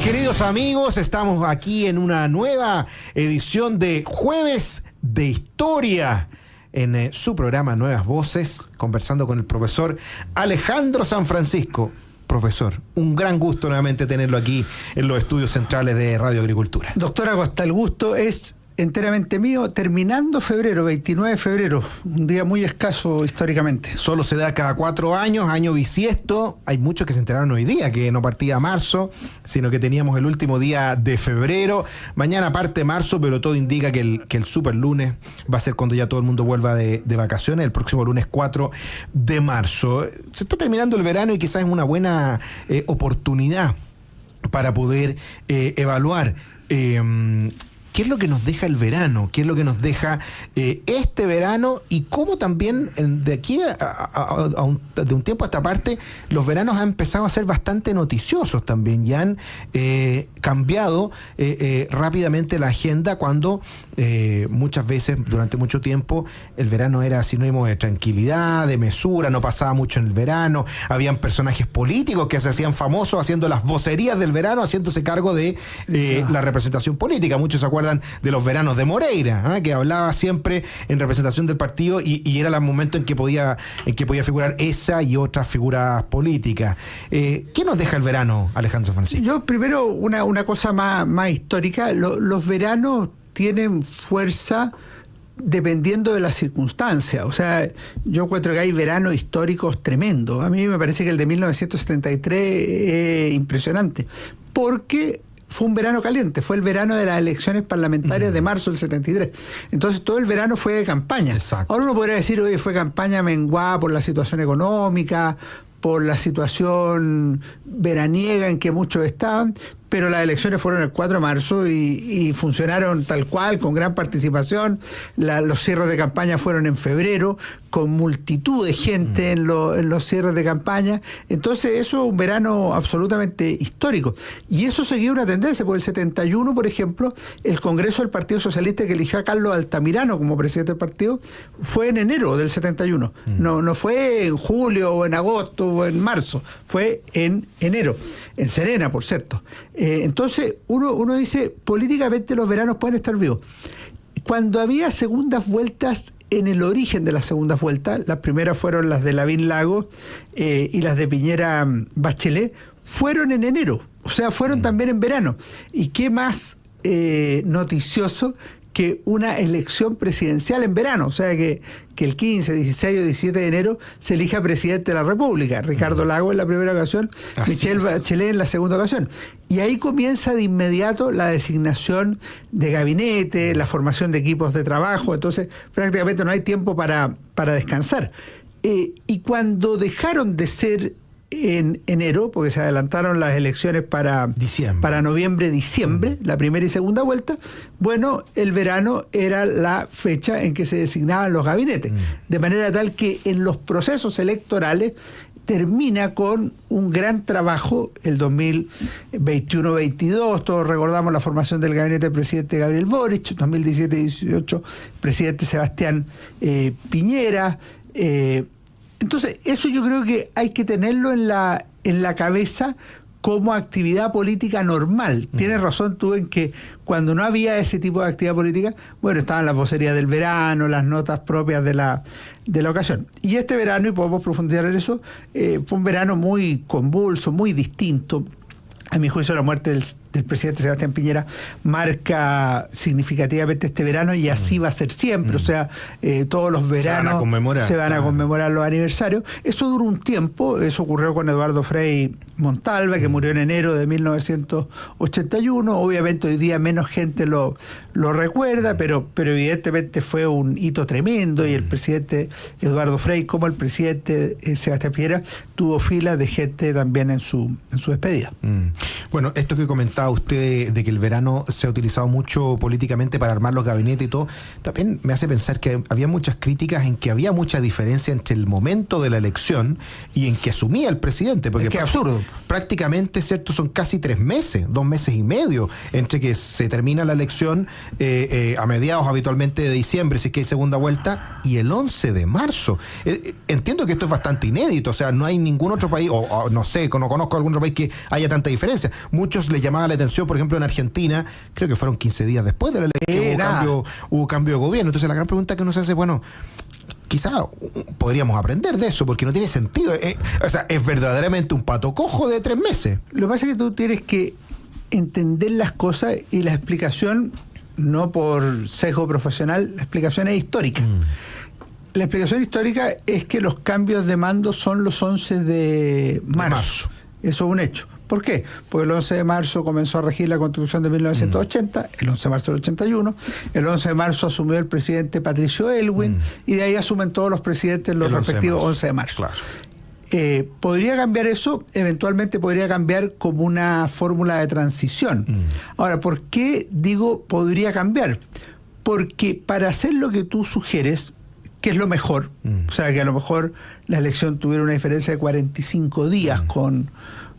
Queridos amigos, estamos aquí en una nueva edición de Jueves de Historia en su programa Nuevas Voces, conversando con el profesor Alejandro San Francisco. Profesor, un gran gusto nuevamente tenerlo aquí en los estudios centrales de Radio Agricultura. Doctor Acosta, el gusto es enteramente mío, terminando febrero, 29 de febrero, un día muy escaso históricamente. Solo se da cada 4 años, año bisiesto. Hay muchos que se enteraron hoy día que no partía marzo, sino que teníamos el último día de febrero. Mañana parte marzo, pero todo indica que el super lunes va a ser cuando ya todo el mundo vuelva de vacaciones, el próximo lunes 4 de marzo. Se está terminando el verano y quizás es una buena oportunidad para poder evaluar ¿qué es lo que nos deja el verano? ¿Qué es lo que nos deja este verano? Y cómo también de aquí de un tiempo a esta parte los veranos han empezado a ser bastante noticiosos también. Ya han cambiado rápidamente la agenda cuando muchas veces, durante mucho tiempo, el verano era sinónimo de tranquilidad, de mesura, no pasaba mucho en el verano. Habían personajes políticos que se hacían famosos haciendo las vocerías del verano, haciéndose cargo de la representación política. Muchos se acuerdan de los veranos de Moreira, que hablaba siempre en representación del partido y era el momento en que podía figurar esa y otras figuras políticas. ¿Qué nos deja el verano, Alejandro Francisco? Yo primero una cosa más histórica. Los veranos tienen fuerza dependiendo de las circunstancias. O sea, yo encuentro que hay veranos históricos tremendos. A mí me parece que el de 1973 es impresionante, porque fue un verano caliente, fue el verano de las elecciones parlamentarias de marzo del 73. Entonces todo el verano fue de campaña. Exacto. Ahora uno podría decir, oye, fue campaña menguada por la situación económica, por la situación veraniega en que muchos estaban, pero las elecciones fueron el 4 de marzo y funcionaron tal cual, con gran participación. Los cierres de campaña fueron en febrero, con multitud de gente en los cierres de campaña. Entonces eso es un verano absolutamente histórico. Y eso seguía una tendencia, porque el 71, por ejemplo, el Congreso del Partido Socialista que eligió a Carlos Altamirano como presidente del partido, fue en enero del 71. No fue en julio o en agosto o en marzo, fue en enero, en Serena, por cierto. Entonces uno dice, políticamente los veranos pueden estar vivos. Cuando había segundas vueltas, en el origen de las segundas vueltas, las primeras fueron las de Lavín Lagos y las de Piñera Bachelet, fueron en enero, o sea, fueron también en verano. ¿Y qué más noticioso que una elección presidencial en verano? O sea, que el 15, 16 o 17 de enero se elija presidente de la República. Ricardo Lagos en la primera ocasión, Michelle Bachelet en la segunda ocasión. Y ahí comienza de inmediato la designación de gabinete, la formación de equipos de trabajo. Entonces, prácticamente no hay tiempo para descansar. Y cuando dejaron de ser en enero, porque se adelantaron las elecciones para noviembre, diciembre, la primera y segunda vuelta, bueno, el verano era la fecha en que se designaban los gabinetes, de manera tal que en los procesos electorales termina con un gran trabajo el 2021-22, todos recordamos la formación del gabinete del presidente Gabriel Boric, 2017-18, presidente Sebastián Piñera. Entonces, eso yo creo que hay que tenerlo en la cabeza como actividad política normal. Tienes razón tú en que cuando no había ese tipo de actividad política, bueno, estaban las vocerías del verano, las notas propias de la ocasión. Y este verano, y podemos profundizar en eso, fue un verano muy convulso, muy distinto. A mi juicio, la muerte del presidente Sebastián Piñera marca significativamente este verano, y así va a ser siempre. O sea, todos los veranos se van a conmemorar los aniversarios. Eso dura un tiempo. Eso ocurrió con Eduardo Frei Montalva, que murió en enero de 1981. Obviamente hoy día menos gente lo recuerda, pero evidentemente fue un hito tremendo, y el presidente Eduardo Frei, como el presidente Sebastián Piñera, tuvo filas de gente también en su despedida. Bueno, esto que comentaba usted de que el verano se ha utilizado mucho políticamente para armar los gabinetes y todo, también me hace pensar que había muchas críticas en que había mucha diferencia entre el momento de la elección y en que asumía el presidente, porque es que absurdo. Prácticamente, ¿cierto? Son casi 3 meses, 2 meses y medio entre que se termina la elección a mediados habitualmente de diciembre, si es que hay segunda vuelta, y el 11 de marzo. Entiendo que esto es bastante inédito, o sea, no hay ningún otro país, o no sé, no conozco algún otro país que haya tanta diferencia. Muchos les llamaba la la atención, por ejemplo, en Argentina, creo que fueron 15 días después de la elección, hubo cambio de gobierno. Entonces la gran pregunta que uno se hace, bueno, quizá podríamos aprender de eso, porque no tiene sentido. O sea, es verdaderamente un pato cojo de 3 meses. Lo que pasa es que tú tienes que entender las cosas y la explicación, no por sesgo profesional, la explicación es histórica. La explicación histórica es que los cambios de mando son los 11 de marzo. Eso es un hecho. ¿Por qué? Porque el 11 de marzo comenzó a regir la Constitución de 1980, el 11 de marzo del 81, el 11 de marzo asumió el presidente Patricio Aylwin, y de ahí asumen todos los presidentes los respectivos 11 de marzo. Claro. ¿Podría cambiar eso? Eventualmente podría cambiar como una fórmula de transición. Ahora, ¿por qué digo podría cambiar? Porque para hacer lo que tú sugieres, que es lo mejor, o sea, que a lo mejor la elección tuviera una diferencia de 45 días con...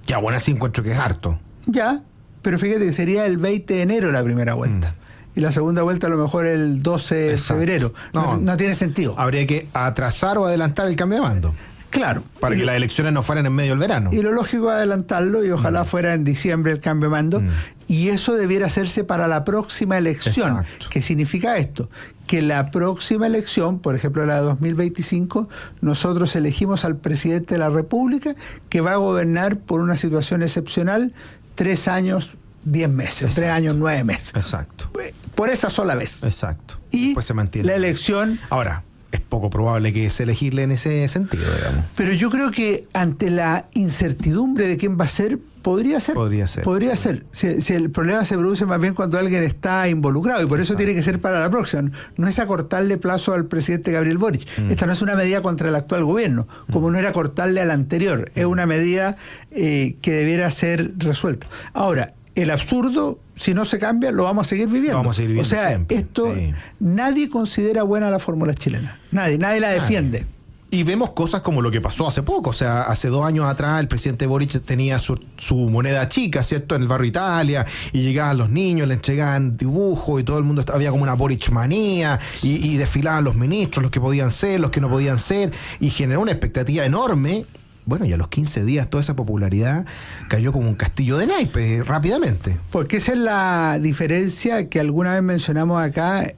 Ya, bueno, así encuentro que es harto. Ya, pero fíjate que sería el 20 de enero la primera vuelta. Y la segunda vuelta a lo mejor el 12 de febrero. No tiene sentido. Habría que atrasar o adelantar el cambio de mando. Claro. Para que las elecciones no fueran en medio del verano. Y lo lógico es adelantarlo y ojalá fuera en diciembre el cambio de mando. Y eso debiera hacerse para la próxima elección. Exacto. ¿Qué significa esto? Que la próxima elección, por ejemplo la de 2025, nosotros elegimos al presidente de la República que va a gobernar por una situación excepcional 3 años, 10 meses, exacto. 3 años, 9 meses. Exacto. Por esa sola vez. Exacto. Y después se mantiene. La elección... Ahora, es poco probable que se elegirle en ese sentido, digamos. Pero yo creo que ante la incertidumbre de quién va a ser, podría ser. Podría ser. Si el problema se produce más bien cuando alguien está involucrado, y por eso tiene que ser para la próxima. No es acortarle plazo al presidente Gabriel Boric. Esta no es una medida contra el actual gobierno, como no era cortarle al anterior. Es una medida que debiera ser resuelta. Ahora, el absurdo, si no se cambia, lo vamos a seguir viviendo. O sea, siempre. Esto, nadie considera buena la fórmula chilena. Nadie la defiende. Y vemos cosas como lo que pasó hace poco. O sea, hace 2 años atrás el presidente Boric tenía su moneda chica, ¿cierto?, en el barrio Italia, y llegaban los niños, le entregaban dibujos y todo el mundo había como una Boric manía, y desfilaban los ministros, los que podían ser, los que no podían ser, y generó una expectativa enorme. Bueno, y a los 15 días toda esa popularidad cayó como un castillo de naipes rápidamente. Porque esa es la diferencia que alguna vez mencionamos acá,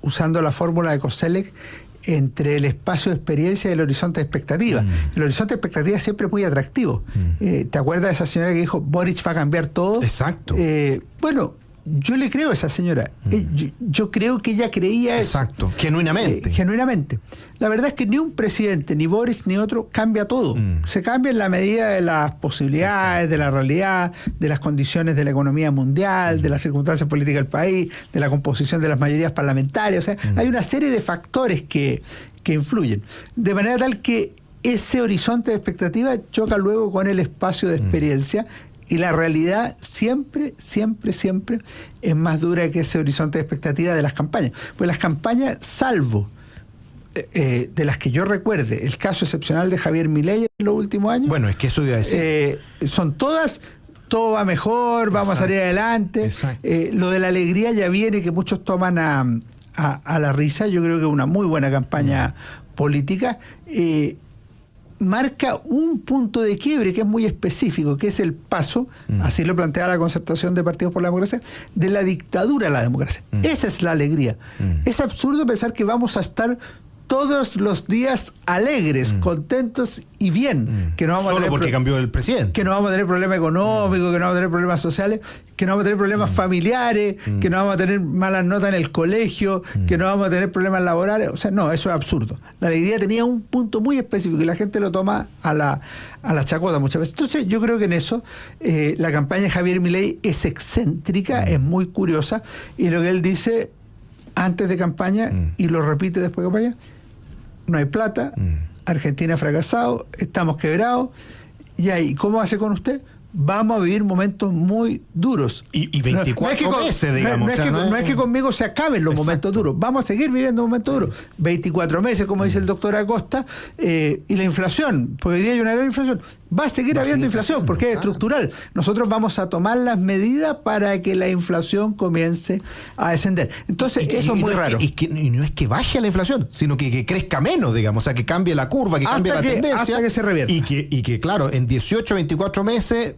usando la fórmula de Koselleck, entre el espacio de experiencia y el horizonte de expectativa. El horizonte de expectativa siempre es muy atractivo. ¿Te acuerdas de esa señora que dijo, Boric va a cambiar todo? Exacto. Bueno, yo le creo a esa señora. Yo creo que ella creía eso. Exacto, genuinamente. Genuinamente. La verdad es que ni un presidente, ni Boric, ni otro, cambia todo. Se cambia en la medida de las posibilidades, exacto, de la realidad, de las condiciones de la economía mundial, de las circunstancias políticas del país, de la composición de las mayorías parlamentarias. O sea, hay una serie de factores que influyen. De manera tal que ese horizonte de expectativa choca luego con el espacio de experiencia. Y la realidad siempre, siempre, siempre es más dura que ese horizonte de expectativa de las campañas. Pues las campañas, salvo de las que yo recuerde, el caso excepcional de Javier Milei en los últimos años. Bueno, es que eso iba a decir. Son todas, todo va mejor, vamos a salir adelante. Lo de la alegría ya viene, que muchos toman a la risa. Yo creo que es una muy buena campaña política. Marca un punto de quiebre que es muy específico, que es el paso, así lo plantea la Concertación de Partidos por la Democracia, de la dictadura a la democracia. Esa es la alegría. Es absurdo pensar que vamos a estar todos los días alegres, contentos y bien. Que no vamos Solo a tener porque cambió el presidente. Que no vamos a tener problemas económicos, que no vamos a tener problemas sociales, que no vamos a tener problemas familiares, que no vamos a tener malas notas en el colegio, que no vamos a tener problemas laborales. O sea, no, eso es absurdo. La alegría tenía un punto muy específico y la gente lo toma a la chacota muchas veces. Entonces, yo creo que en eso la campaña de Javier Milei es excéntrica, es muy curiosa, y lo que él dice antes de campaña y lo repite después de campaña: no hay plata, Argentina ha fracasado, estamos quebrados, y ahí, ¿cómo hace con usted? Vamos a vivir momentos muy duros. Y 24 meses, digamos. No es que conmigo se acaben los momentos duros. Vamos a seguir viviendo momentos duros. 24 meses, como dice el doctor Acosta, y la inflación, porque hoy día hay una gran inflación. Va a seguir habiendo inflación, porque es estructural. Nosotros vamos a tomar las medidas para que la inflación comience a descender. Entonces, eso es muy raro. Y no es que baje la inflación, sino que crezca menos, digamos. O sea, que cambie la curva, que cambie la tendencia. Hasta que se revierta. Y que, claro, en 18, 24 meses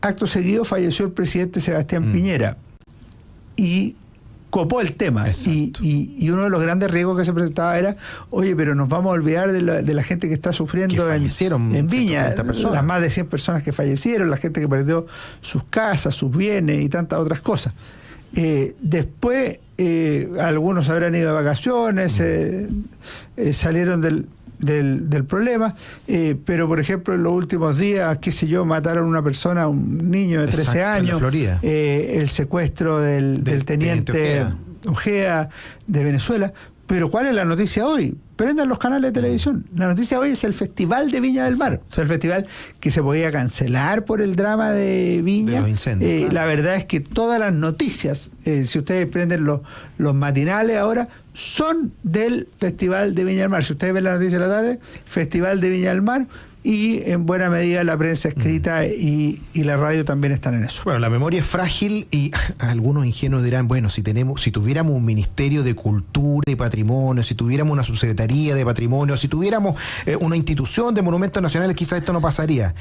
acto seguido falleció el presidente Sebastián Piñera y copó el tema. Y uno de los grandes riesgos que se presentaba era, oye, pero nos vamos a olvidar de la gente que está sufriendo en Viña, las más de 100 personas que fallecieron, la gente que perdió sus casas, sus bienes y tantas otras cosas. Después algunos habrán ido de vacaciones, salieron del problema, pero por ejemplo en los últimos días, qué sé yo, mataron a una persona, un niño de 13 años, el secuestro del teniente Ojea de Venezuela. Pero ¿cuál es la noticia hoy? Prendan los canales de televisión. La noticia hoy es el Festival de Viña del Mar. O sea, el festival que se podía cancelar por el drama de Viña. De los incendios, la verdad es que todas las noticias, si ustedes prenden los matinales ahora, son del Festival de Viña del Mar. Si ustedes ven la noticia de la tarde, Festival de Viña del Mar, y en buena medida la prensa escrita y la radio también están en eso. Bueno, la memoria es frágil y algunos ingenuos dirán, bueno, si tuviéramos un Ministerio de Cultura y Patrimonio, si tuviéramos una Subsecretaría de Patrimonio, si tuviéramos una institución de monumentos nacionales, quizás esto no pasaría.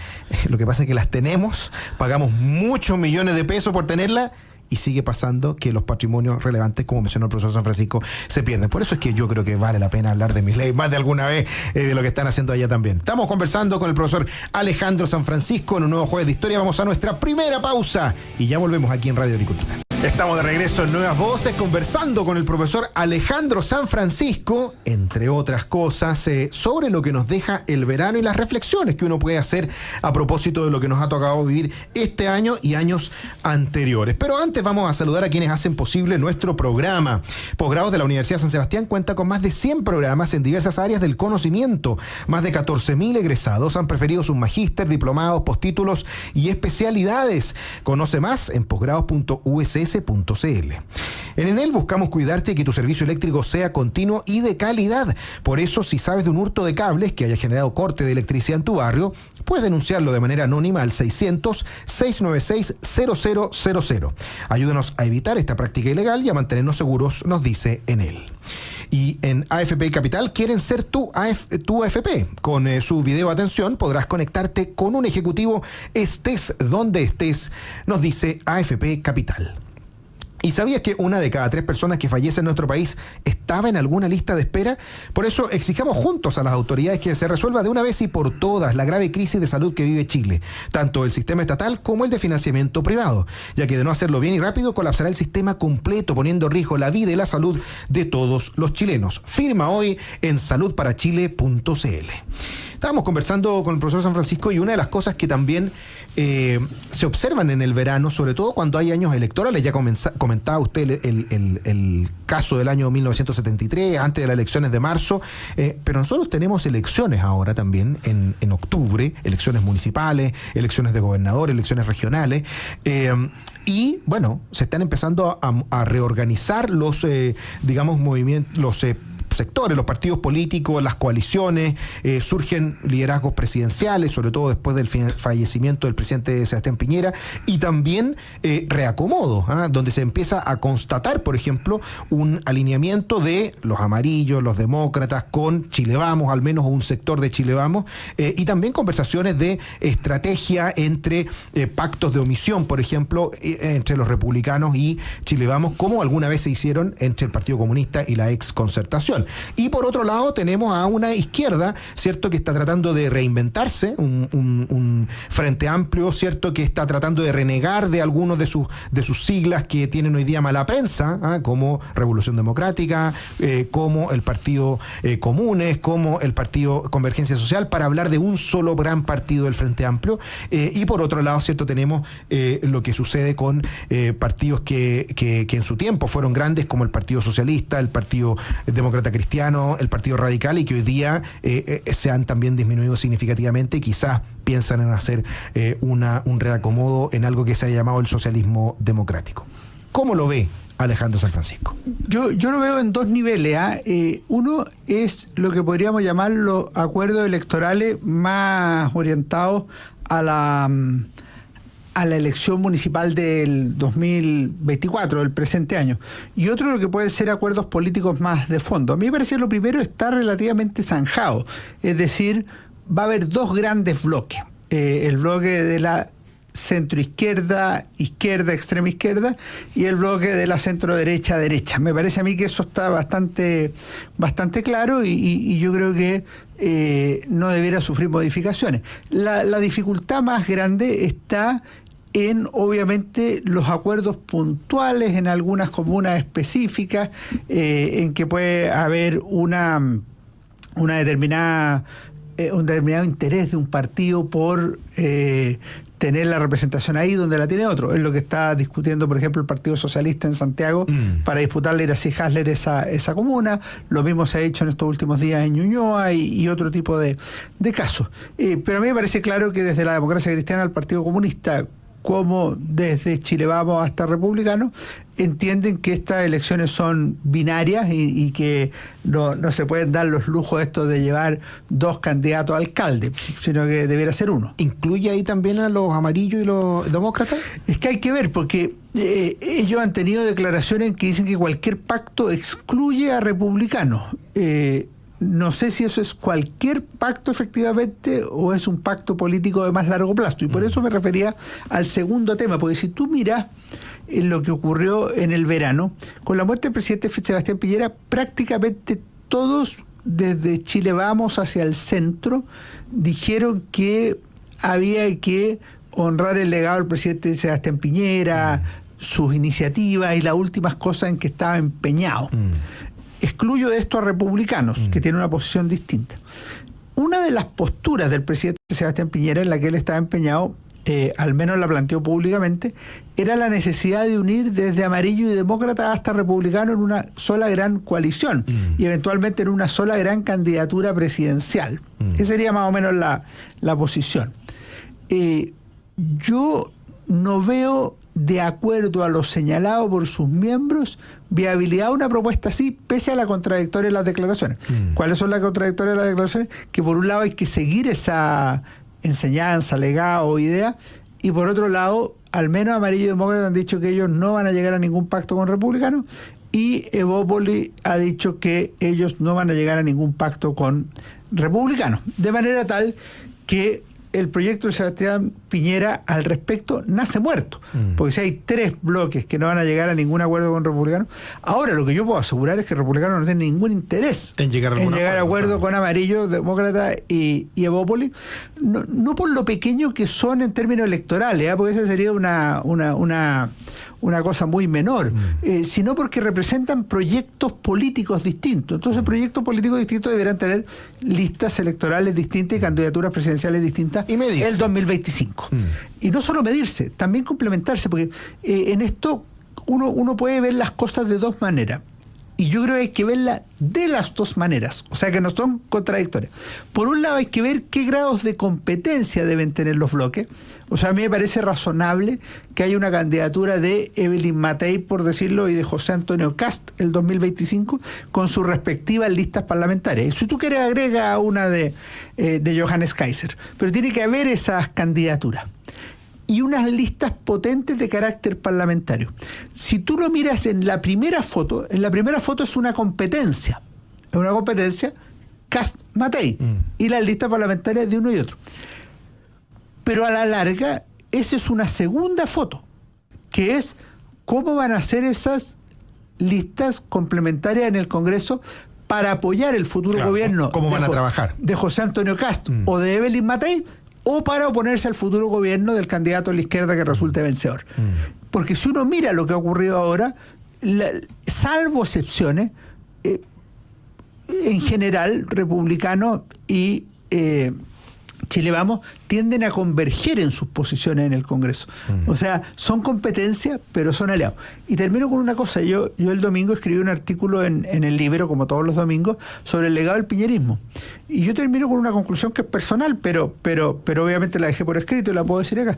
Lo que pasa es que las tenemos, pagamos muchos millones de pesos por tenerlas, y sigue pasando que los patrimonios relevantes, como mencionó el profesor San Francisco, se pierden. Por eso es que yo creo que vale la pena hablar de Milei más de alguna vez, de lo que están haciendo allá también. Estamos conversando con el profesor Alejandro San Francisco en un nuevo Jueves de Historia. Vamos a nuestra primera pausa y ya volvemos aquí en Radio Agricultura. Estamos de regreso en Nuevas Voces, conversando con el profesor Alejandro San Francisco, entre otras cosas, sobre lo que nos deja el verano y las reflexiones que uno puede hacer a propósito de lo que nos ha tocado vivir este año y años anteriores. Pero antes vamos a saludar a quienes hacen posible nuestro programa. Posgrados de la Universidad San Sebastián cuenta con más de 100 programas en diversas áreas del conocimiento. Más de 14.000 egresados han preferido sus magíster, diplomados, postítulos y especialidades. Conoce más en posgrados.uss.cl. En Enel buscamos cuidarte y que tu servicio eléctrico sea continuo y de calidad. Por eso, si sabes de un hurto de cables que haya generado corte de electricidad en tu barrio, puedes denunciarlo de manera anónima al 600-696-0000. Ayúdanos a evitar esta práctica ilegal y a mantenernos seguros, nos dice Enel. Y en AFP Capital quieren ser tu AFP. Con su video atención podrás conectarte con un ejecutivo estés donde estés, nos dice AFP Capital. ¿Y sabías que 1 de cada 3 personas que fallecen en nuestro país estaba en alguna lista de espera? Por eso exijamos juntos a las autoridades que se resuelva de una vez y por todas la grave crisis de salud que vive Chile, tanto el sistema estatal como el de financiamiento privado, ya que de no hacerlo bien y rápido colapsará el sistema completo, poniendo en riesgo la vida y la salud de todos los chilenos. Firma hoy en saludparachile.cl. Estábamos conversando con el profesor San Francisco y una de las cosas que también se observan en el verano, sobre todo cuando hay años electorales, ya comentaba usted el caso del año 1973, antes de las elecciones de marzo, pero nosotros tenemos elecciones ahora también en octubre, elecciones municipales, elecciones de gobernador, elecciones regionales, y bueno, se están empezando a reorganizar los, movimientos, los sectores, los partidos políticos, las coaliciones, surgen liderazgos presidenciales, sobre todo después del fallecimiento del presidente Sebastián Piñera, y también reacomodo, donde se empieza a constatar, por ejemplo, un alineamiento de los amarillos, los demócratas, con Chile Vamos, al menos un sector de Chile Vamos, y también conversaciones de estrategia entre pactos de omisión, por ejemplo, entre los republicanos y Chile Vamos, como alguna vez se hicieron entre el Partido Comunista y la ex Concertación. Y por otro lado tenemos a una izquierda, ¿cierto?, que está tratando de reinventarse, un Frente Amplio, ¿cierto?, que está tratando de renegar de algunos de sus siglas que tienen hoy día mala prensa, como Revolución Democrática, como el Partido Comunes, como el Partido Convergencia Social, para hablar de un solo gran partido del Frente Amplio. Y por otro lado, ¿cierto?, tenemos lo que sucede con partidos que en su tiempo fueron grandes, como el Partido Socialista, el Partido Demócrata Cristiano, el Partido Radical, y que hoy día se han también disminuido significativamente y quizás piensan en hacer un reacomodo en algo que se ha llamado el socialismo democrático. ¿Cómo lo ve Alejandro San Francisco? Yo lo veo en dos niveles. Uno es lo que podríamos llamar los acuerdos electorales más orientados a la elección municipal del 2024, del presente año. Y otro lo que pueden ser acuerdos políticos más de fondo. A mí me parece que lo primero está relativamente zanjado. Es decir, va a haber dos grandes bloques. El bloque de la centro-izquierda, izquierda, extrema izquierda, y el bloque de la centro-derecha. Me parece a mí que eso está bastante claro y yo creo que no debiera sufrir modificaciones. La dificultad más grande está en, obviamente, los acuerdos puntuales en algunas comunas específicas, en que puede haber un determinado interés de un partido por tener la representación ahí donde la tiene otro. Es lo que está discutiendo, por ejemplo, el Partido Socialista en Santiago para disputarle a Iracy Hasler esa comuna. Lo mismo se ha hecho en estos últimos días en Ñuñoa y otro tipo de casos. Pero a mí me parece claro que desde la Democracia Cristiana, el Partido Comunista, como desde Chile Vamos hasta Republicano, entienden que estas elecciones son binarias y que no se pueden dar los lujos estos de llevar dos candidatos a alcalde, sino que debiera ser uno. ¿Incluye ahí también a los amarillos y los demócratas? Es que hay que ver, porque ellos han tenido declaraciones que dicen que cualquier pacto excluye a republicanos. No sé si eso es cualquier pacto efectivamente o es un pacto político de más largo plazo. Y por eso me refería al segundo tema, porque si tú miras en lo que ocurrió en el verano, con la muerte del presidente Sebastián Piñera, prácticamente todos, desde Chile Vamos hacia el centro, dijeron que había que honrar el legado del presidente Sebastián Piñera, sus iniciativas y las últimas cosas en que estaba empeñado. Excluyo de esto a republicanos, que tienen una posición distinta. Una de las posturas del presidente Sebastián Piñera en la que él estaba empeñado, al menos la planteó públicamente, era la necesidad de unir desde amarillo y demócrata hasta republicano en una sola gran coalición y eventualmente en una sola gran candidatura presidencial. Esa sería más o menos la posición. Yo no veo, de acuerdo a lo señalado por sus miembros, viabilidad de una propuesta así, pese a la contradictoria de las declaraciones. ¿Cuáles son las contradictorias de las declaraciones? Que por un lado hay que seguir esa enseñanza, legado o idea, y por otro lado, al menos Amarillo y Demócrata han dicho que ellos no van a llegar a ningún pacto con republicanos, y Evópoli ha dicho que ellos no van a llegar a ningún pacto con republicanos. De manera tal que el proyecto de Sebastián Piñera al respecto nace muerto, porque si hay tres bloques que no van a llegar a ningún acuerdo con republicanos, ahora lo que yo puedo asegurar es que republicanos no tienen ningún interés en llegar a acuerdo con Amarillo, Demócrata y Evópoli, no por lo pequeño que son en términos electorales, porque esa sería una cosa muy menor, sino porque representan proyectos políticos distintos. Entonces, proyectos políticos distintos deberán tener listas electorales distintas y candidaturas presidenciales distintas el 2025. Y no solo medirse, también complementarse, porque en esto uno puede ver las cosas de dos maneras. Y yo creo que hay que verla de las dos maneras, o sea que no son contradictorias. Por un lado hay que ver qué grados de competencia deben tener los bloques. O sea, a mí me parece razonable que haya una candidatura de Evelyn Matei, por decirlo, y de José Antonio Kast el 2025, con sus respectivas listas parlamentarias. Y si tú quieres, agrega una de Johannes Kaiser. Pero tiene que haber esas candidaturas y unas listas potentes de carácter parlamentario. Si tú lo miras en la primera foto es una competencia. Es una competencia Kast-Matei y las listas parlamentarias de uno y otro. Pero a la larga, esa es una segunda foto, que es cómo van a ser esas listas complementarias en el Congreso para apoyar el futuro gobierno. ¿Cómo van a trabajar? De José Antonio Kast o de Evelyn Matei, o para oponerse al futuro gobierno del candidato a la izquierda que resulte vencedor. Porque si uno mira lo que ha ocurrido ahora, salvo excepciones, en general, republicanos y Chile Vamos tienden a converger en sus posiciones en el Congreso. O sea, son competencia, pero son aliados. Y termino con una cosa. Yo el domingo escribí un artículo en el Libero, como todos los domingos, sobre el legado del piñerismo. Y yo termino con una conclusión que es personal, pero obviamente la dejé por escrito y la puedo decir acá.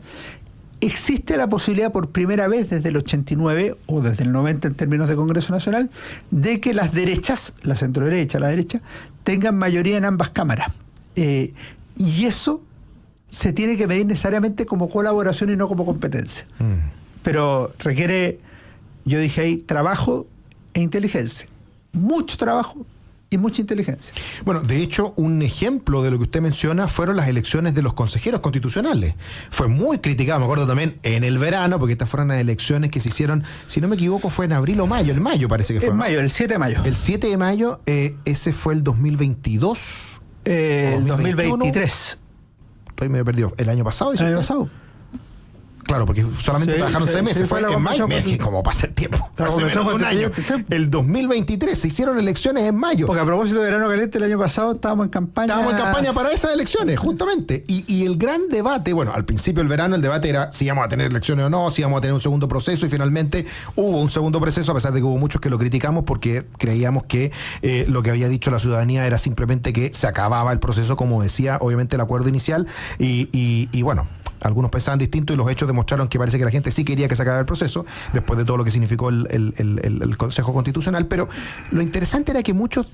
Existe la posibilidad por primera vez desde el 89 o desde el 90 en términos de Congreso Nacional de que las derechas, la centroderecha, la derecha, tengan mayoría en ambas cámaras. Y eso se tiene que medir necesariamente como colaboración y no como competencia. Pero requiere, yo dije ahí, trabajo e inteligencia. Mucho trabajo y mucha inteligencia. Bueno, de hecho, un ejemplo de lo que usted menciona fueron las elecciones de los consejeros constitucionales. Fue muy criticado, me acuerdo también, en el verano, porque estas fueron las elecciones que se hicieron, si no me equivoco, fue en abril o mayo, en mayo parece que fue. En mayo, el 7 de mayo. El 7 de mayo, ese fue el 2022. El 2023. Estoy medio perdido. ¿El año pasado? El año pasado. Claro, porque solamente trabajaron 6 meses. Fue en mayo. Como pasa el tiempo. Hace menos de un año. El 2023 se hicieron elecciones en mayo. Porque a propósito de verano caliente, el año pasado estábamos en campaña. Estábamos en campaña para esas elecciones, justamente. Y el gran debate, bueno, al principio del verano el debate era si íbamos a tener elecciones o no, si íbamos a tener un segundo proceso, y finalmente hubo un segundo proceso, a pesar de que hubo muchos que lo criticamos porque creíamos que lo que había dicho la ciudadanía era simplemente que se acababa el proceso, como decía obviamente el acuerdo inicial, y bueno, algunos pensaban distinto y los hechos demostraron que parece que la gente sí quería que se acabara el proceso después de todo lo que significó el Consejo Constitucional. Pero lo interesante era que muchos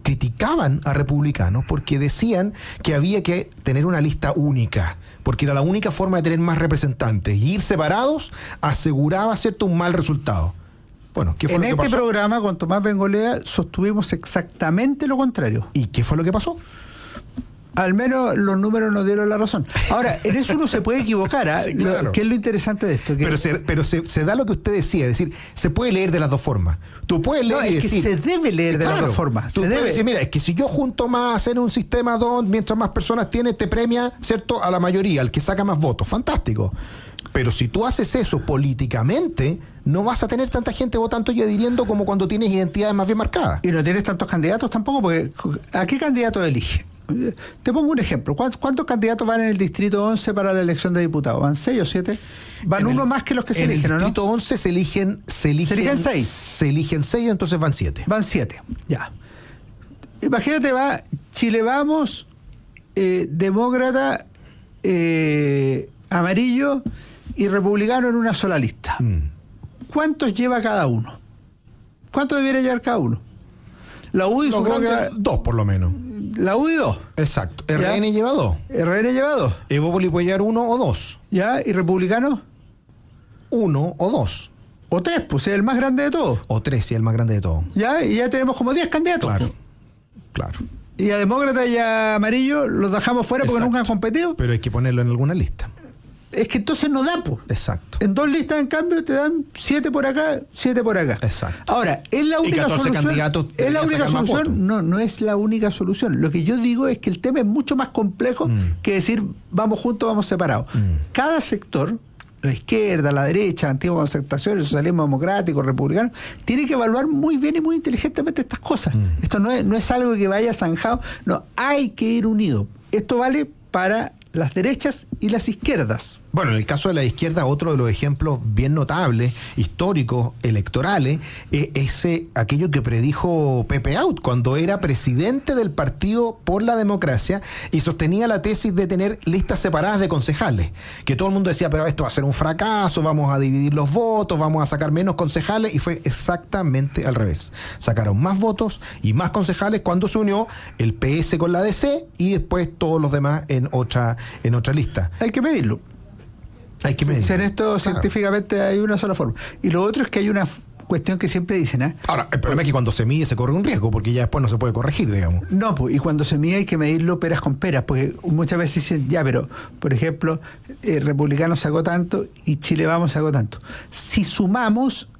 criticaban a republicanos porque decían que había que tener una lista única, porque era la única forma de tener más representantes, y ir separados aseguraba, ¿cierto?, un mal resultado. Bueno, ¿qué fue en lo que este pasó? programa con Tomás Bengolea sostuvimos exactamente lo contrario. ¿Y qué fue lo que pasó? Al menos los números nos dieron la razón. Ahora, en eso uno se puede equivocar, ¿eh? Sí, claro. ¿Qué es lo interesante de esto? Pero se da lo que usted decía, es decir, se puede leer de las dos formas. Tú puedes leer y decir, que se debe leer de las dos formas. Tú puedes decir, mira, es que si yo junto más, hacer un sistema donde mientras más personas tienes, te premia, ¿cierto?, a la mayoría, al que saca más votos. Fantástico. Pero si tú haces eso políticamente, no vas a tener tanta gente votando y adhiriendo como cuando tienes identidades más bien marcadas. Y no tienes tantos candidatos tampoco, porque ¿a qué candidato elige? Te pongo un ejemplo. ¿Cuántos candidatos van en el distrito 11 para la elección de diputados? ¿Van 6 o 7? ¿Van uno más que los que se eligen, en o el no? distrito 11 se eligen 6. Se eligen 6, entonces van 7. Van 7, ya. Imagínate, va Chile Vamos, Demócrata, Amarillo y Republicano en una sola lista. ¿Cuántos lleva cada uno? ¿Cuánto debería llevar cada uno? La UDI supongo que 2 por lo menos. La UDI 2. Exacto. RN lleva 2. RN lleva 2. Evópoli puede llevar 1 o 2. ¿Ya? ¿Y Republicano? 1 o 2. O 3, pues es el más grande de todos. O 3, si es el más grande de todos. ¿Ya? Y ya tenemos como 10 candidatos. Claro. Pues. Claro. Y a Demócrata y a Amarillo los dejamos fuera porque nunca han competido. Pero hay que ponerlo en alguna lista. Es que entonces no da, pues. Exacto. En 2 listas, en cambio, te dan 7 por acá, 7 por acá. Exacto. Ahora, ¿es la única solución? ¿Es la única solución? No, no es la única solución. Lo que yo digo es que el tema es mucho más complejo que decir vamos juntos, vamos separados. Cada sector, la izquierda, la derecha, la antigua concertación, el socialismo democrático, el republicano, tiene que evaluar muy bien y muy inteligentemente estas cosas. Esto no es algo que vaya zanjado. No, hay que ir unido. Esto vale para las derechas y las izquierdas. Bueno, en el caso de la izquierda, otro de los ejemplos bien notables, históricos, electorales, es aquello que predijo Pepe Out cuando era presidente del Partido por la Democracia y sostenía la tesis de tener listas separadas de concejales, que todo el mundo decía, pero esto va a ser un fracaso, vamos a dividir los votos, vamos a sacar menos concejales, y fue exactamente al revés. Sacaron más votos y más concejales cuando se unió el PS con la DC y después todos los demás en otra lista. Hay que medirlo. Hay que medir. En esto científicamente hay una sola forma. Y lo otro es que hay una cuestión que siempre dicen, ¿eh? Ahora, el problema es que cuando se mide se corre un riesgo, porque ya después no se puede corregir, digamos. No, pues, y cuando se mide hay que medirlo peras con peras, porque muchas veces dicen, ya, pero, por ejemplo, Republicano sacó tanto y Chile Vamos sacó tanto. Si sumamos,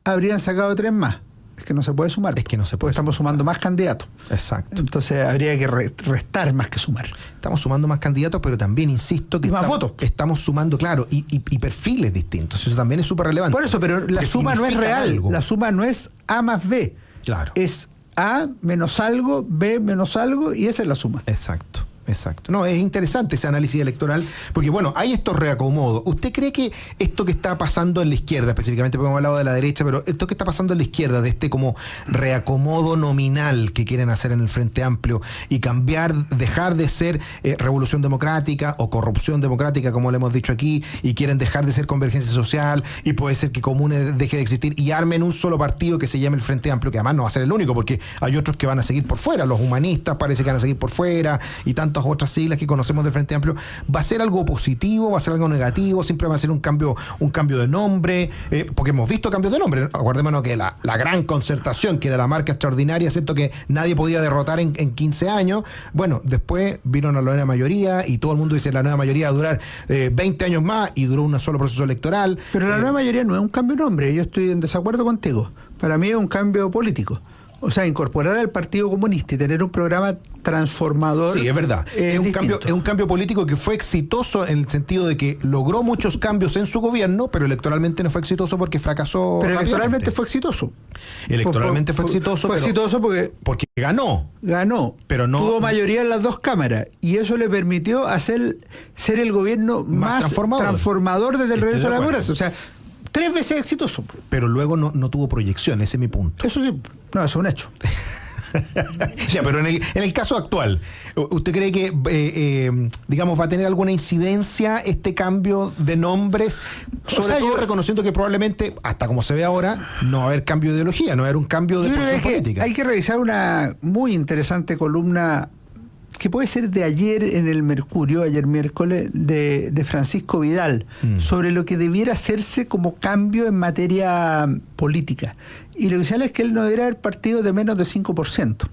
habrían sacado 3 más. Es que no se puede sumar. Es que no se puede. Porque estamos sumando más candidatos. Exacto. Entonces habría que restar más que sumar. Estamos sumando más candidatos, pero también insisto que más votos. Estamos sumando, claro, y perfiles distintos. Eso también es súper relevante. Por eso, pero la suma no es real. Algo. La suma no es A más B. Claro. Es A menos algo, B menos algo, y esa es la suma. Exacto. Exacto. No, es interesante ese análisis electoral, porque bueno, hay estos reacomodos. ¿Usted cree que esto que está pasando en la izquierda, específicamente porque hemos hablado de la derecha, pero esto que está pasando en la izquierda, de este como reacomodo nominal que quieren hacer en el Frente Amplio y cambiar, dejar de ser revolución democrática o corrupción democrática, como le hemos dicho aquí, y quieren dejar de ser convergencia social, y puede ser que Comunes deje de existir y armen un solo partido que se llame el Frente Amplio, que además no va a ser el único, porque hay otros que van a seguir por fuera, los humanistas parece que van a seguir por fuera, y tantos estas otras siglas que conocemos del Frente Amplio, ¿va a ser algo positivo? ¿Va a ser algo negativo? ¿Siempre va a ser un cambio de nombre? Porque hemos visto cambios de nombre. Acordémonos que la gran Concertación, que era la marca extraordinaria, ¿cierto?, que nadie podía derrotar en 15 años. Bueno, después vino la nueva mayoría y todo el mundo dice la nueva mayoría va a durar 20 años más, y duró un solo proceso electoral. Pero la nueva mayoría no es un cambio de nombre. Yo estoy en desacuerdo contigo. Para mí es un cambio político. O sea, incorporar al Partido Comunista y tener un programa transformador. Sí, es verdad. Es un cambio político que fue exitoso en el sentido de que logró muchos cambios en su gobierno, pero electoralmente no fue exitoso porque fracasó. Pero electoralmente fue exitoso. Electoralmente fue exitoso. Fue exitoso porque ganó. Pero no tuvo mayoría en las dos cámaras. Y eso le permitió ser el gobierno más transformador desde el regreso a la democracia. O sea, 3 veces exitoso. Pero luego no tuvo proyección, ese es mi punto. Eso sí, eso es un hecho. Ya, pero en el caso actual, ¿usted cree que, digamos, va a tener alguna incidencia este cambio de nombres? Sobre todo reconociendo que probablemente, hasta como se ve ahora, no va a haber cambio de ideología, no va a haber un cambio de posición política. Hay que revisar una muy interesante columna que puede ser de ayer en el Mercurio, ayer miércoles, de Francisco Vidal, sobre lo que debiera hacerse como cambio en materia política. Y lo que señala es que él no debería haber partido de menos de 5%.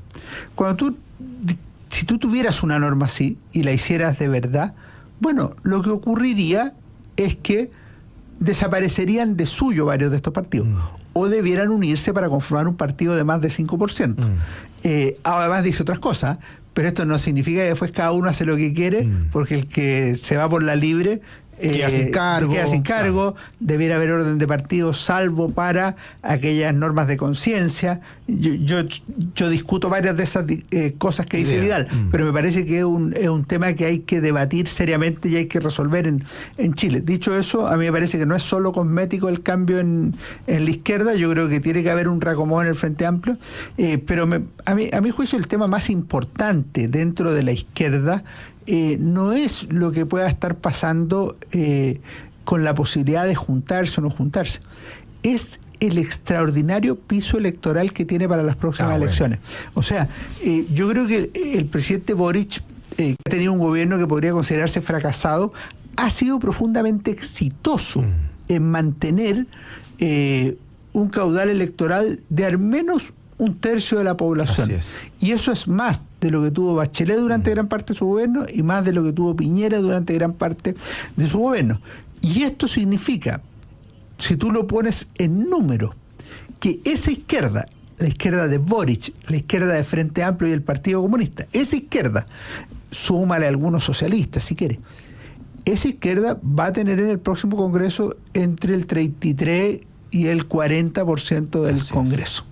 Si tú tuvieras una norma así y la hicieras de verdad, bueno, lo que ocurriría es que desaparecerían de suyo varios de estos partidos, o debieran unirse para conformar un partido de más de 5%. Además dice otras cosas, pero esto no significa que después cada uno hace lo que quiere, porque el que se va por la libre queda sin cargo. Debiera haber orden de partido, salvo para aquellas normas de conciencia. Yo discuto varias de esas cosas que dice Vidal, pero me parece que es un tema que hay que debatir seriamente y hay que resolver en Chile. Dicho eso, a mí me parece que no es solo cosmético el cambio en la izquierda. Yo creo que tiene que haber un reacomodo en el Frente Amplio, pero a mi juicio el tema más importante dentro de la izquierda no es lo que pueda estar pasando con la posibilidad de juntarse o no juntarse. Es el extraordinario piso electoral que tiene para las próximas elecciones. O sea, yo creo que el presidente Boric, que ha tenido un gobierno que podría considerarse fracasado, ha sido profundamente exitoso en mantener un caudal electoral de al menos 1/3 de la población. Y eso es más de lo que tuvo Bachelet durante gran parte de su gobierno y más de lo que tuvo Piñera durante gran parte de su gobierno. Y esto significa, si tú lo pones en número, que esa izquierda, la izquierda de Boric, la izquierda de Frente Amplio y el Partido Comunista, esa izquierda, súmale a algunos socialistas si quiere, esa izquierda va a tener en el próximo Congreso entre el 33 y el 40% del Congreso.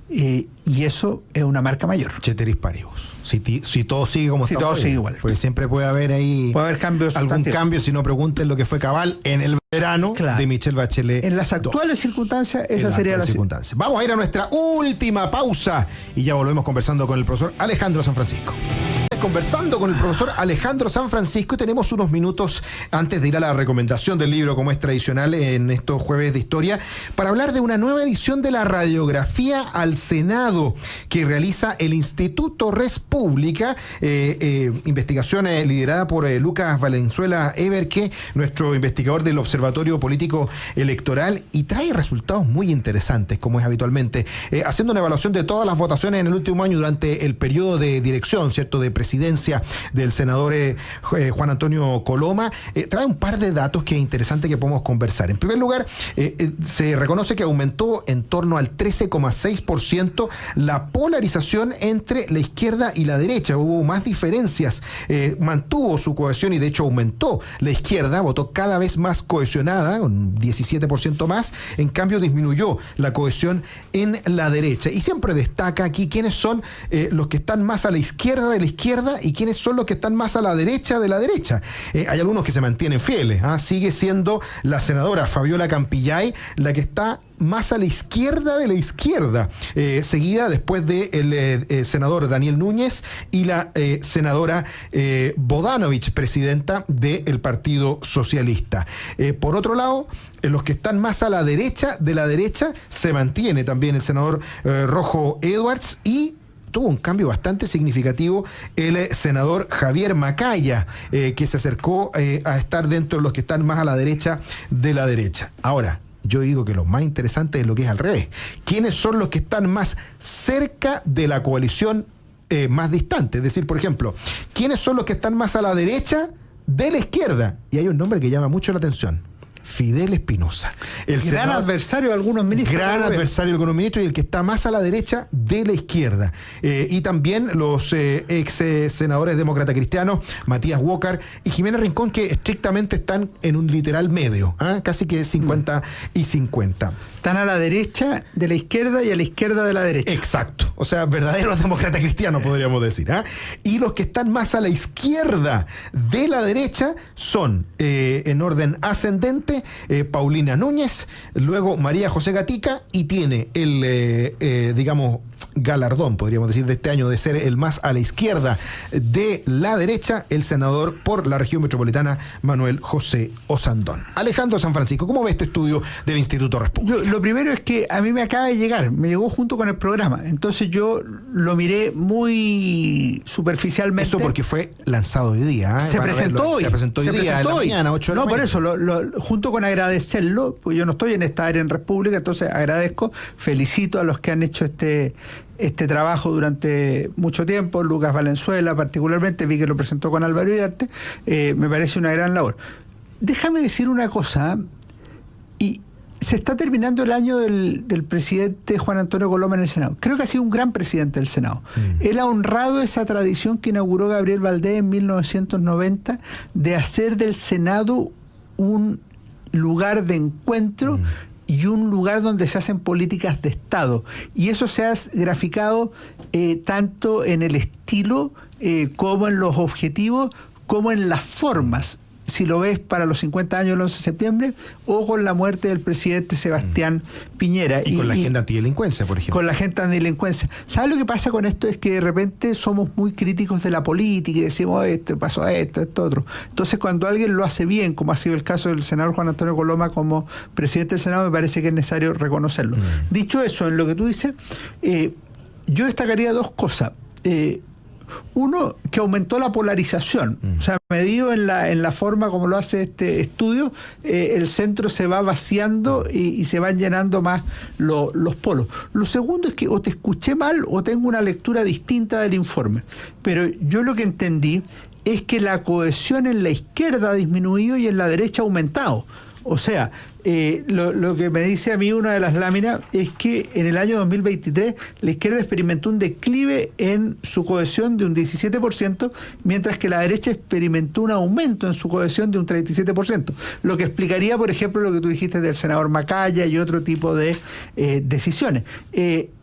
Y eso es una marca mayor. Ceteris paribus. Si todo sigue como está. Si todo sigue igual. Porque siempre puede haber ahí cambios, algún cambio, si no pregunten lo que fue cabal en el verano de Michelle Bachelet. En las actuales circunstancias, esa sería la circunstancia. Vamos a ir a nuestra última pausa y ya volvemos conversando con el profesor Alejandro Sanfrancisco. Conversando con el profesor Alejandro Sanfrancisco, y tenemos unos minutos antes de ir a la recomendación del libro, como es tradicional en estos jueves de historia, para hablar de una nueva edición de la radiografía al Senado que realiza el Instituto Res Pública, investigación liderada por Lucas Valenzuela Everque, nuestro investigador del Observatorio Político Electoral, y trae resultados muy interesantes, como es habitualmente, haciendo una evaluación de todas las votaciones en el último año durante el periodo de dirección, ¿cierto?, de presidencia del senador Juan Antonio Coloma. Trae un par de datos que es interesante que podemos conversar. En primer lugar, se reconoce que aumentó en torno al 13,6% la polarización entre la izquierda y la derecha. Hubo más diferencias, mantuvo su cohesión y de hecho aumentó. La izquierda votó cada vez más cohesionada, un 17% más, en cambio disminuyó la cohesión en la derecha. Y siempre destaca aquí quiénes son los que están más a la izquierda de la izquierda y quiénes son los que están más a la derecha de la derecha. Hay algunos que se mantienen fieles. Sigue siendo la senadora Fabiola Campillay la que está más a la izquierda de la izquierda, seguida después del senador Daniel Núñez y la senadora Bodanovich, presidenta del Partido Socialista. Por otro lado, los que están más a la derecha de la derecha se mantiene también el senador Rojo Edwards y tuvo un cambio bastante significativo el senador Javier Macaya, que se acercó a estar dentro de los que están más a la derecha de la derecha. Ahora, yo digo que lo más interesante es lo que es al revés. ¿Quiénes son los que están más cerca de la coalición más distante? Es decir, por ejemplo, ¿quiénes son los que están más a la derecha de la izquierda? Y hay un nombre que llama mucho la atención: Fidel Espinosa. El gran adversario de algunos ministros. Gran adversario de algunos ministros y el que está más a la derecha de la izquierda. Y también los ex senadores demócratas cristianos, Matías Walker y Jimena Rincón, que estrictamente están en un literal medio, casi que 50 y 50. Están a la derecha de la izquierda y a la izquierda de la derecha. Exacto. O sea, verdaderos demócratas cristianos, podríamos decir. Y los que están más a la izquierda de la derecha son, en orden ascendente, Paulina Núñez, luego María José Gatica, y tiene el, digamos, galardón, podríamos decir, de este año de ser el más a la izquierda de la derecha, el senador por la región metropolitana, Manuel José Osandón. Alejandro San Francisco, ¿cómo ve este estudio del Instituto República? Lo primero es que a mí me acaba de llegar, me llegó junto con el programa, entonces yo lo miré muy superficialmente. Eso porque fue lanzado hoy día. Se presentó hoy. Se presentó hoy día, en la mañana, 8 de la mañana. No, por eso, junto con agradecerlo, pues yo no estoy en esta área en República, entonces agradezco, felicito a los que han hecho este trabajo durante mucho tiempo. Lucas Valenzuela particularmente, vi que lo presentó con Álvaro Iriarte, me parece una gran labor. Déjame decir una cosa, y se está terminando el año del presidente Juan Antonio Coloma en el Senado. Creo que ha sido un gran presidente del Senado. Él ha honrado esa tradición que inauguró Gabriel Valdés en 1990 de hacer del Senado un lugar de encuentro y un lugar donde se hacen políticas de Estado. Y eso se ha graficado tanto en el estilo como en los objetivos, como en las formas. Si lo ves para los 50 años del 11 de septiembre o con la muerte del presidente Sebastián Piñera. Y con la agenda antidelincuencia, por ejemplo. Con la agenda antidelincuencia. ¿Sabes lo que pasa con esto? Es que de repente somos muy críticos de la política y decimos pasó esto otro. Entonces, cuando alguien lo hace bien, como ha sido el caso del senador Juan Antonio Coloma como presidente del Senado, me parece que es necesario reconocerlo. Dicho eso, en lo que tú dices, yo destacaría dos cosas. Uno, que aumentó la polarización. O sea, medido en la forma como lo hace este estudio, el centro se va vaciando y se van llenando más los polos. Lo segundo es que o te escuché mal o tengo una lectura distinta del informe. Pero yo lo que entendí es que la cohesión en la izquierda ha disminuido y en la derecha ha aumentado. O sea, lo que me dice a mí una de las láminas es que en el año 2023 la izquierda experimentó un declive en su cohesión de un 17%, mientras que la derecha experimentó un aumento en su cohesión de un 37%. Lo que explicaría, por ejemplo, lo que tú dijiste del senador Macaya y otro tipo de decisiones.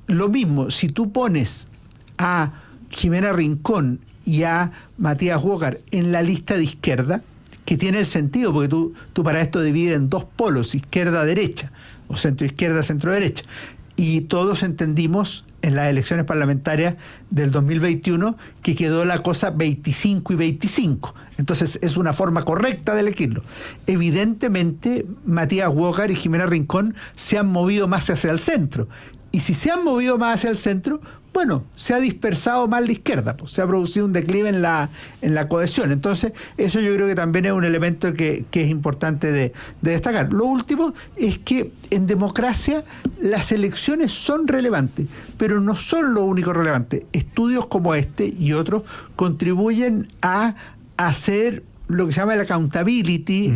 Lo mismo, si tú pones a Jimena Rincón y a Matías Walker en la lista de izquierda, que tiene el sentido, porque tú para esto divides en dos polos, izquierda-derecha, o centro-izquierda, centro-derecha. Y todos entendimos en las elecciones parlamentarias del 2021 que quedó la cosa 25 y 25. Entonces es una forma correcta de elegirlo. Evidentemente, Matías Walker y Jimena Rincón se han movido más hacia el centro. Y si se han movido más hacia el centro, bueno, se ha dispersado más la izquierda, pues, se ha producido un declive en la cohesión. Entonces, eso yo creo que también es un elemento que es importante de destacar. Lo último es que en democracia las elecciones son relevantes, pero no son lo único relevante. Estudios como este y otros contribuyen a hacer lo que se llama el accountability,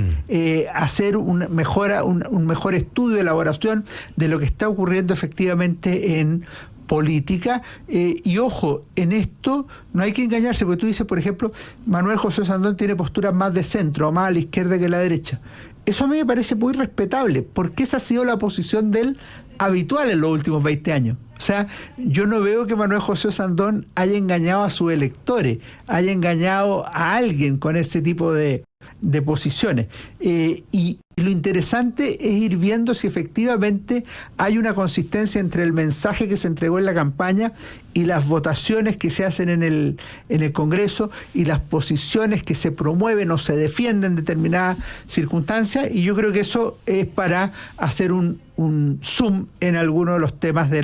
hacer un mejor estudio, elaboración de lo que está ocurriendo efectivamente en política, y ojo, en esto no hay que engañarse, porque tú dices, por ejemplo, Manuel José Osandón tiene posturas más de centro, más a la izquierda que a la derecha. Eso a mí me parece muy respetable, porque esa ha sido la posición de él habitual en los últimos 20 años. O sea, yo no veo que Manuel José Osandón haya engañado a sus electores, haya engañado a alguien con ese tipo de posiciones. Y lo interesante es ir viendo si efectivamente hay una consistencia entre el mensaje que se entregó en la campaña y las votaciones que se hacen en el Congreso y las posiciones que se promueven o se defienden en determinadas circunstancias, y yo creo que eso es para hacer un zoom en algunos de los temas de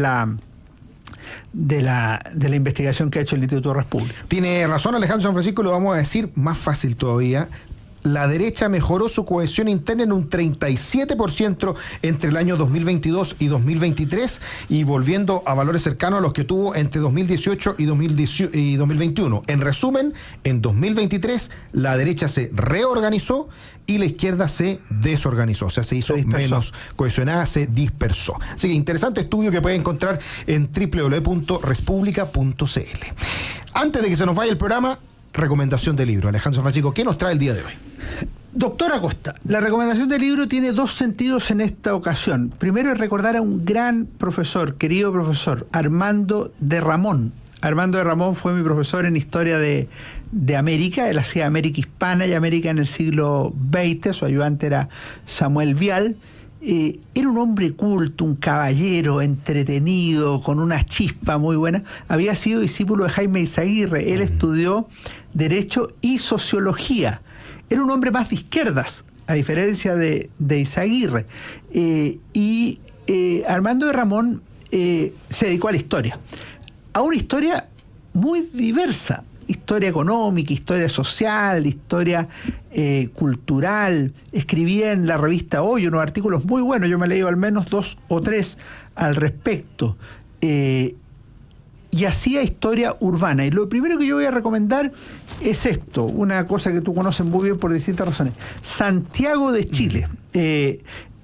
la investigación que ha hecho el Instituto Res Publica. Tiene razón Alejandro San Francisco, lo vamos a decir más fácil todavía. La derecha mejoró su cohesión interna en un 37% entre el año 2022 y 2023 y volviendo a valores cercanos a los que tuvo entre 2018 y 2021. En resumen, en 2023 la derecha se reorganizó y la izquierda se desorganizó, o sea, se hizo menos cohesionada, se dispersó. Así que interesante estudio que pueden encontrar en www.respublica.cl. Antes de que se nos vaya el programa, recomendación de libro. Alejandro Francisco, ¿qué nos trae el día de hoy? Doctor Acosta, la recomendación del libro tiene dos sentidos en esta ocasión. Primero es recordar a un gran profesor, querido profesor, Armando de Ramón. Armando de Ramón fue mi profesor en Historia de América. Él hacía América Hispana y América en el siglo XX. Su ayudante era Samuel Vial. Era un hombre culto, un caballero, entretenido, con una chispa muy buena. Había sido discípulo de Jaime Izaguirre. Él estudió Derecho y Sociología. Era un hombre más de izquierdas, a diferencia de Izaguirre. Armando de Ramón se dedicó a la historia. A una historia muy diversa. Historia económica, historia social, historia cultural. Escribía en la revista Hoy unos artículos muy buenos. Yo me he leído al menos 2 o 3 al respecto. Y hacía historia urbana. Y lo primero que yo voy a recomendar es esto, una cosa que tú conoces muy bien por distintas razones. Santiago de Chile.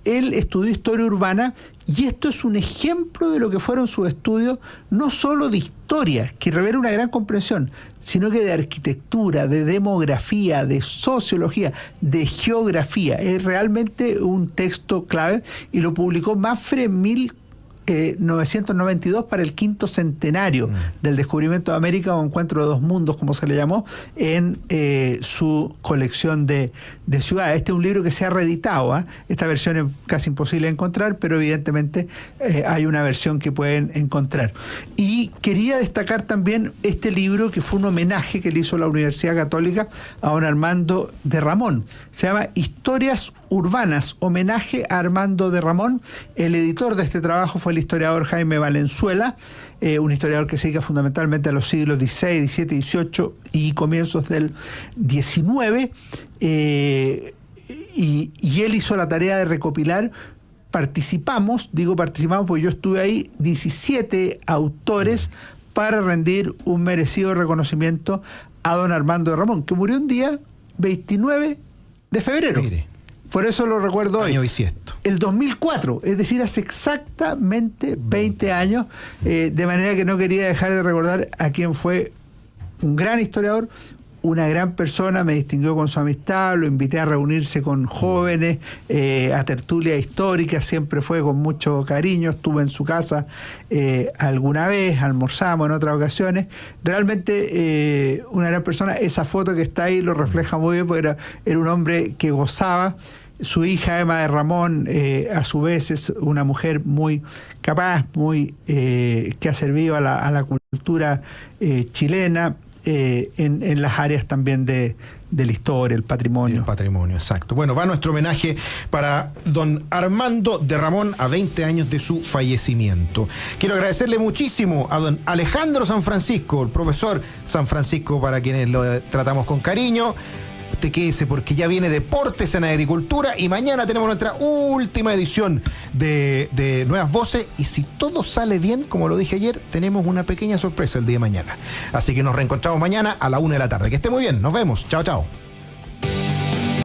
Él estudió historia urbana y esto es un ejemplo de lo que fueron sus estudios, no solo de historia, que revela una gran comprensión, sino que de arquitectura, de demografía, de sociología, de geografía. Es realmente un texto clave y lo publicó Mafre en 1992 para el 5º centenario del descubrimiento de América o Encuentro de Dos Mundos, como se le llamó, en su colección de ciudades. Este es un libro que se ha reeditado. Esta versión es casi imposible de encontrar, pero evidentemente hay una versión que pueden encontrar. Y quería destacar también este libro que fue un homenaje que le hizo la Universidad Católica a don Armando de Ramón. Se llama Historias Urbanas, homenaje a Armando de Ramón. El editor de este trabajo fue el historiador Jaime Valenzuela, un historiador que se dedica fundamentalmente a los siglos XVI, XVII, XVIII y comienzos del XIX. Y él hizo la tarea de recopilar. Participamos porque yo estuve ahí, 17 autores para rendir un merecido reconocimiento a don Armando de Ramón, que murió un día 29 de febrero. Mire. Por eso lo recuerdo hoy. Año bisiesto. El 2004, es decir, hace exactamente 20 años, de manera que no quería dejar de recordar a quien fue un gran historiador, una gran persona, me distinguió con su amistad, lo invité a reunirse con jóvenes, a tertulia histórica, siempre fue con mucho cariño, estuve en su casa alguna vez, almorzamos en otras ocasiones, realmente una gran persona. Esa foto que está ahí lo refleja muy bien, porque era un hombre que gozaba. Su hija Emma de Ramón, a su vez, es una mujer muy capaz, muy que ha servido a la cultura chilena, en las áreas también de la historia, el patrimonio. El patrimonio, exacto. Bueno, va nuestro homenaje para don Armando de Ramón a 20 años de su fallecimiento. Quiero agradecerle muchísimo a don Alejandro San Francisco, el profesor San Francisco, para quienes lo tratamos con cariño. Usted quédese porque ya viene Deportes en Agricultura y mañana tenemos nuestra última edición de Nuevas Voces y si todo sale bien, como lo dije ayer, tenemos una pequeña sorpresa el día de mañana. Así que nos reencontramos mañana a la 1 de la tarde. Que esté muy bien, nos vemos. Chao, chao.